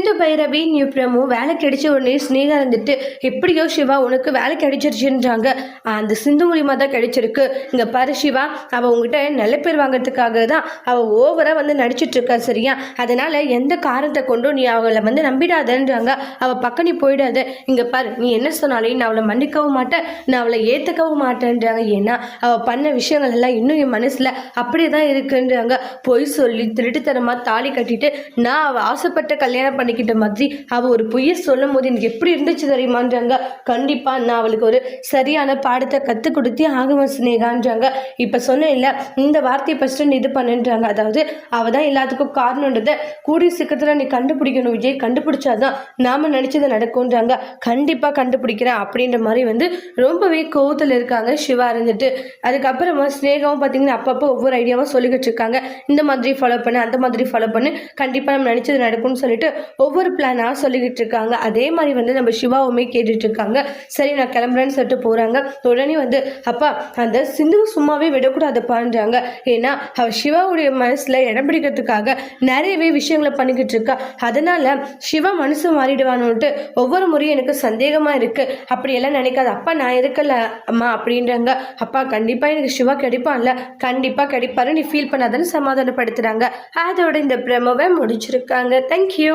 சிந்து பைரவி பிரமு வேலை கிடைச்ச உடனே ஸ்னேகா இருந்துட்டு எப்படியோ சிவா உனக்கு வேலை கிடைச்சிருச்சுன்றாங்க. அந்த சிந்து மூலியமா தான் கிடைச்சிருக்கு. இங்க பாரு சிவா, அவள் உங்ககிட்ட நல்ல பேர் வாங்கிறதுக்காக தான் அவள் ஓவரா வந்து நடிச்சிட்டு இருக்கா, சரியா? அதனால எந்த காரணத்தை கொண்டும் நீ அவளை வந்து நம்பிடாதன்றாங்க. அவள் பக்கம் நீ போயிடாத. இங்க பாரு, நீ என்ன சொன்னாலும் நான் அவளை மன்னிக்கவும் மாட்டேன், நான் அவளை ஏத்துக்கவும் மாட்டேன்றாங்க. ஏன்னா அவள் பண்ண விஷயங்கள் எல்லாம் இன்னும் என் மனசுல அப்படியே தான் இருக்குன்றாங்க. பொய் சொல்லி திருட்டுத்தனமா தாலி கட்டிட்டு நான் அவள் ஆசைப்பட்ட கல்யாணம் பண்ணிக்கிட்ட மாதிரி அவள் ஒரு பொய்யை சொல்லும் போது எனக்கு எப்படி இருந்துச்சு தெரியுமான்றாங்க. கண்டிப்பா நான் அவளுக்கு ஒரு சரியான பாடத்தை கற்றுக் கொடுத்தே ஆகுவேன் ஸ்னேகான்றாங்க. இப்போ சொன்ன இல்லை, இந்த வார்த்தையை ஃபஸ்ட்டு நீ இது பண்ணுன்றாங்க. அதாவது அவள் தான் எல்லாத்துக்கும் காரணன்றதை கூடிய சீக்கிரத்தில் நீ கண்டுபிடிக்கணும் விஜய். கண்டுபிடிச்சாதான் நாம நினைச்சது நடக்கும்ன்றாங்க. கண்டிப்பாக கண்டுபிடிக்கிறேன் அப்படின்ற மாதிரி வந்து ரொம்பவே கோவத்தில் இருக்காங்க சிவா இருந்துட்டு. அதுக்கப்புறமா ஸ்னேகாவும் பார்த்தீங்கன்னா அப்பப்போ ஒவ்வொரு ஐடியாவும் சொல்லிக்கிட்டு இருக்காங்க. இந்த மாதிரி ஃபாலோ பண்ணு, அந்த மாதிரி ஃபாலோ பண்ணு, கண்டிப்பாக நம்ம நினச்சது நடக்கும்னு சொல்லிட்டு ஒவ்வொரு பிளானாக சொல்லிக்கிட்டு இருக்காங்க. அதே மாதிரி வந்து நம்ம சிவாவுமே கேட்டுட்டு இருக்காங்க. சரி நான் கிளம்புறேன்னு சொல்லிட்டு போகிறாங்க. உடனே வந்து அப்பா அந்த சிந்துவை சும்மாவே விடக்கூடாதுப்பான்றாங்க. ஏன்னா அவள் சிவாவுடைய மனசில் இடம் பிடிக்கிறதுக்காக நிறையவே விஷயங்களை பண்ணிக்கிட்டு இருக்கா. அதனால சிவா மனசு மாறிடுவானுன்ட்டு ஒவ்வொரு முறையும் எனக்கு சந்தேகமாக இருக்குது. அப்படியெல்லாம் நினைக்காது அப்பா, நான் இருக்கல அம்மா அப்படின்றாங்க. அப்பா கண்டிப்பாக எனக்கு சிவா கிடைப்பான்ல, கண்டிப்பாக கிடைப்பாரு, நீ ஃபீல் பண்ணாதான்னு சமாதானப்படுத்துகிறாங்க. அதோட இந்த பிரமவை முடிச்சிருக்காங்க. தேங்க்யூ.